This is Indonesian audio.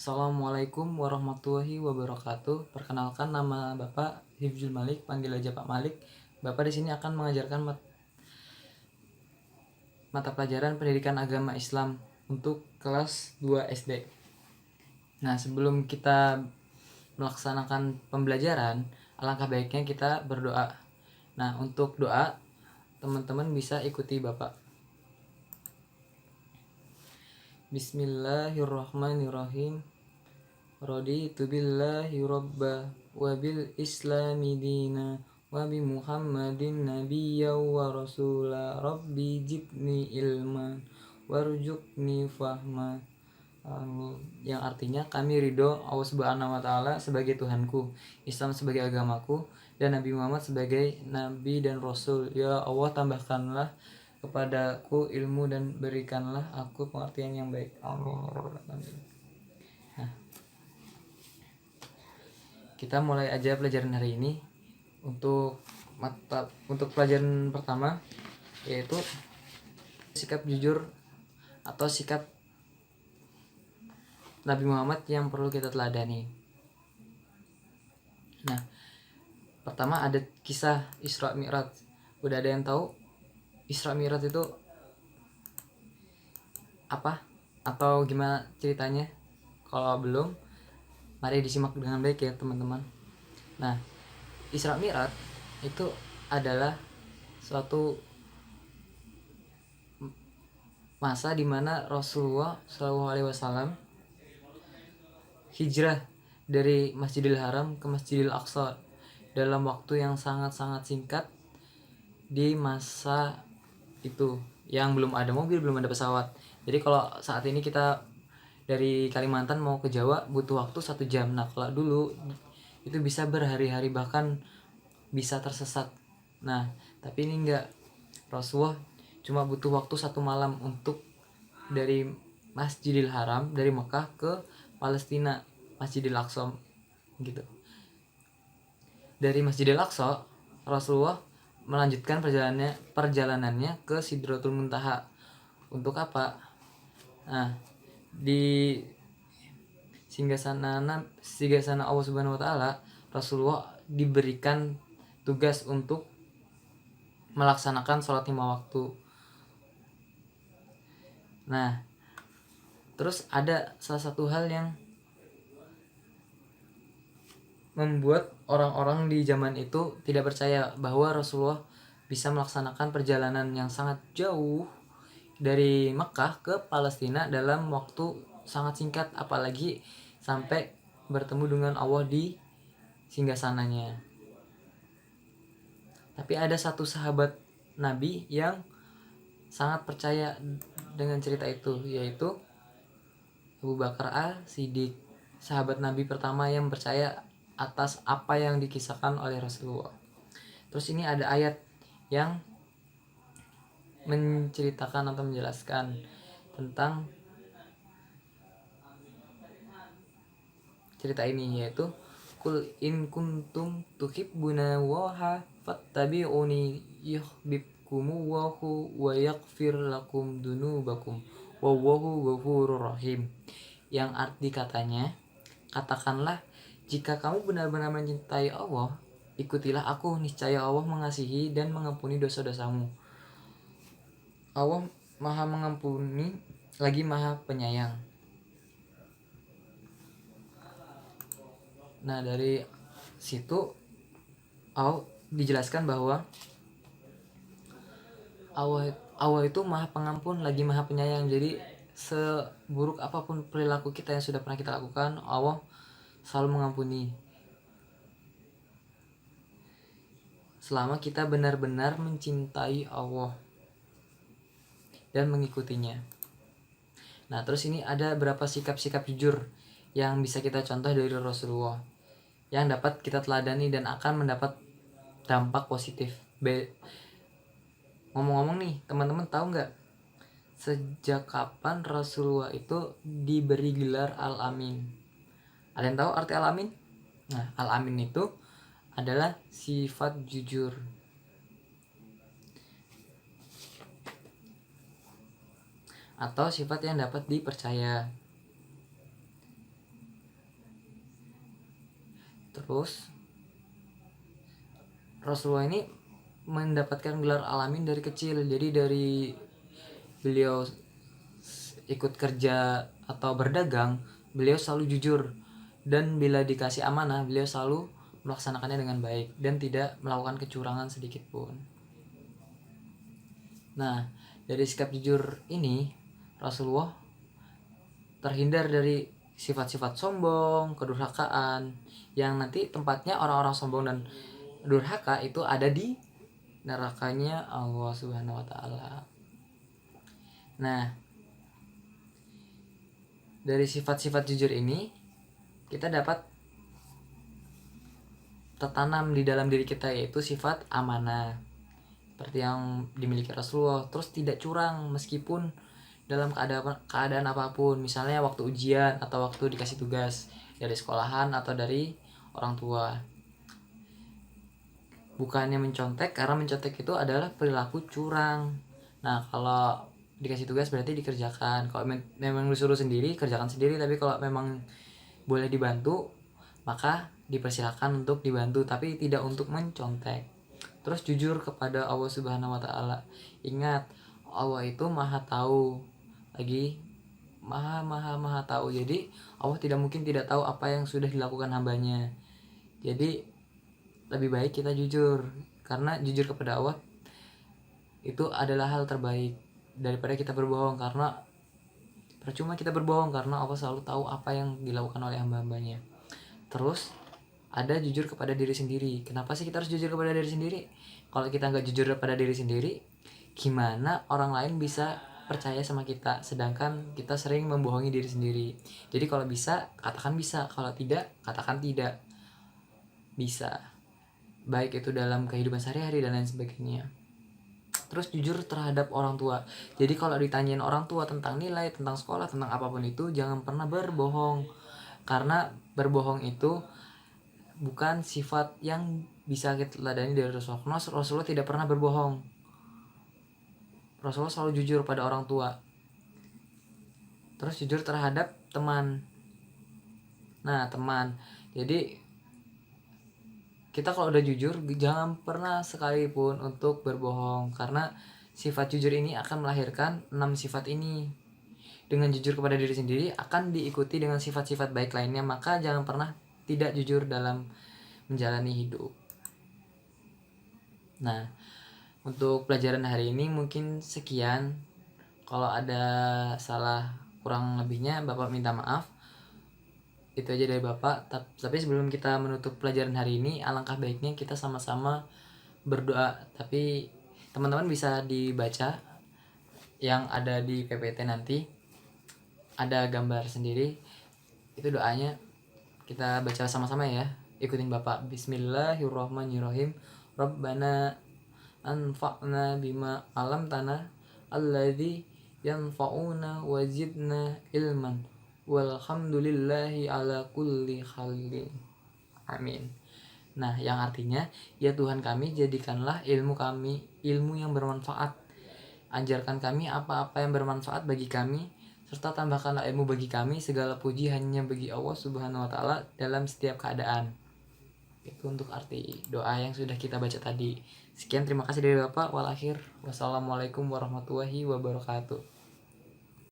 Assalamualaikum warahmatullahi wabarakatuh. Perkenalkan, nama Bapak Hifzul Malik, panggil aja Pak Malik. Bapak di sini akan mengajarkan mata pelajaran pendidikan agama Islam untuk kelas 2 SD. Nah, sebelum kita melaksanakan pembelajaran, alangkah baiknya kita berdoa. Nah, untuk doa, teman-teman bisa ikuti Bapak. Bismillahirrahmanirrahim. Raditu billahi robba wa bil islami dina wa bi muhammadin nabiyya wa rasula rabbi jibni ilma warjukni fahma. Yang artinya, kami ridho Allah Subhanahu wa Ta'ala sebagai Tuhanku, Islam sebagai agamaku, dan Nabi Muhammad sebagai Nabi dan Rasul. Ya Allah, tambahkanlah kepadaku ilmu dan berikanlah aku pengertian yang baik. Amin. Kita mulai aja pelajaran hari ini. Untuk pelajaran pertama, yaitu sikap jujur atau sikap Nabi Muhammad yang perlu kita teladani. Nah, pertama ada kisah Isra Mi'raj. Udah ada yang tahu Isra Mi'raj itu apa? Atau gimana ceritanya? Kalau belum, mari disimak dengan baik ya teman-teman. Nah, Isra Mi'raj itu adalah suatu masa di mana Rasulullah SAW hijrah dari Masjidil Haram ke Masjidil Aqsa dalam waktu yang sangat-sangat singkat. Di masa itu yang belum ada mobil, belum ada pesawat. Jadi kalau saat ini kita dari Kalimantan mau ke Jawa butuh waktu 1 jam. Nah, kalau dulu itu bisa berhari-hari, bahkan bisa tersesat. Nah, tapi ini enggak. Rasulullah cuma butuh waktu 1 malam untuk dari Masjidil Haram, dari Mekah ke Palestina, Masjidil Aqsa gitu. Dari Masjidil Aqsa, Rasulullah melanjutkan perjalanannya ke Sidratul Muntaha. Untuk apa? Nah, di singgasana Allah Subhanahu wa Ta'ala, Rasulullah diberikan tugas untuk melaksanakan sholat 5 waktu. Nah, terus ada salah satu hal yang membuat orang-orang di zaman itu tidak percaya bahwa Rasulullah bisa melaksanakan perjalanan yang sangat jauh dari Mekah ke Palestina dalam waktu sangat singkat, apalagi sampai bertemu dengan Allah di singgasananya. Tapi ada satu sahabat Nabi yang sangat percaya dengan cerita itu, yaitu Abu Bakar As-Siddiq, sahabat Nabi pertama yang percaya atas apa yang dikisahkan oleh Rasulullah. Terus ini ada ayat yang menceritakan atau menjelaskan tentang cerita ini, yaitu Qul in kuntum tuhibbuna waha fattabi'uni yuhibbukumullahu wa yaghfir lakum dunubakum wallahu ghafurur rahim. Yang arti katanya, katakanlah, jika kamu benar-benar mencintai Allah, ikutilah aku, niscaya Allah mengasihi dan mengampuni dosa-dosamu. Allah Maha Mengampuni lagi Maha Penyayang. Nah, dari situ dijelaskan bahwa Allah itu Maha Pengampun lagi Maha Penyayang. Jadi seburuk apapun perilaku kita yang sudah pernah kita lakukan, Allah selalu mengampuni selama kita benar-benar mencintai Allah dan mengikutinya. Nah, terus ini ada beberapa sikap-sikap jujur yang bisa kita contoh dari Rasulullah yang dapat kita teladani dan akan mendapat dampak positif. Ngomong-ngomong nih, teman-teman tahu nggak sejak kapan Rasulullah itu diberi gelar Al-Amin? Ada yang tahu arti Al-Amin? Nah, Al-Amin itu adalah sifat jujur. Atau sifat yang dapat dipercaya. Terus Rasulullah ini mendapatkan gelar alamin dari kecil. Jadi dari beliau ikut kerja atau berdagang, beliau selalu jujur, dan bila dikasih amanah beliau selalu melaksanakannya dengan baik dan tidak melakukan kecurangan sedikit pun. Nah, dari sikap jujur ini Rasulullah terhindar dari sifat-sifat sombong, kedurhakaan, yang nanti tempatnya orang-orang sombong dan durhaka itu ada di nerakanya Allah Subhanahu wa taala. Nah, dari sifat-sifat jujur ini kita dapat tertanam di dalam diri kita, yaitu sifat amanah seperti yang dimiliki Rasulullah. Terus tidak curang meskipun dalam keadaan apapun, misalnya waktu ujian atau waktu dikasih tugas dari sekolahan atau dari orang tua. Bukannya mencontek, karena mencontek itu adalah perilaku curang. Nah, kalau dikasih tugas berarti dikerjakan. Kalau memang disuruh sendiri, kerjakan sendiri. Tapi kalau memang boleh dibantu, maka dipersilakan untuk dibantu, tapi tidak untuk mencontek. Terus jujur kepada Allah Subhanahu wa taala. Ingat, Allah itu Maha tahu. Lagi Maha tahu. Jadi Allah tidak mungkin tidak tahu apa yang sudah dilakukan hambanya. Jadi lebih baik kita jujur, karena jujur kepada Allah itu adalah hal terbaik daripada kita berbohong, karena percuma kita berbohong karena Allah selalu tahu apa yang dilakukan oleh hamba-hambanya. Terus ada jujur kepada diri sendiri. Kenapa sih kita harus jujur kepada diri sendiri? Kalau kita nggak jujur kepada diri sendiri, gimana orang lain bisa percaya sama kita, sedangkan kita sering membohongi diri sendiri. Jadi kalau bisa, katakan bisa. Kalau tidak, katakan tidak bisa. Baik itu dalam kehidupan sehari-hari dan lain sebagainya. Terus jujur terhadap orang tua. Jadi kalau ditanyain orang tua tentang nilai, tentang sekolah, tentang apapun itu, jangan pernah berbohong. Karena berbohong itu bukan sifat yang bisa kita teladani dari Rasulullah. Rasulullah tidak pernah berbohong. Rasulullah selalu jujur pada orang tua. Terus jujur terhadap teman. Nah, teman. Jadi kita kalau udah jujur, jangan pernah sekalipun untuk berbohong, karena sifat jujur ini akan melahirkan 6 sifat ini. Dengan jujur kepada diri sendiri akan diikuti dengan sifat-sifat baik lainnya, maka jangan pernah tidak jujur dalam menjalani hidup. Nah, untuk pelajaran hari ini mungkin sekian. Kalau ada salah kurang lebihnya Bapak minta maaf. Itu aja dari Bapak. Tapi sebelum kita menutup pelajaran hari ini, alangkah baiknya kita sama-sama berdoa. Tapi teman-teman bisa dibaca yang ada di PPT nanti, ada gambar sendiri. Itu doanya kita baca sama-sama ya. Ikutin Bapak. Bismillahirrahmanirrahim. Rabbana anfa'na bima alamtana alladzi yanfa'una wazidna ilman walhamdulillahi ala kulli halin. Amin. Nah, yang artinya, ya Tuhan kami, jadikanlah ilmu kami ilmu yang bermanfaat. Ajarkan kami apa-apa yang bermanfaat bagi kami, serta tambahkanlah ilmu bagi kami. Segala puji hanya bagi Allah Subhanahu wa taala dalam setiap keadaan. Itu untuk arti doa yang sudah kita baca tadi. Sekian, terima kasih dari Bapak. Wal akhir. Wassalamualaikum warahmatullahi wabarakatuh.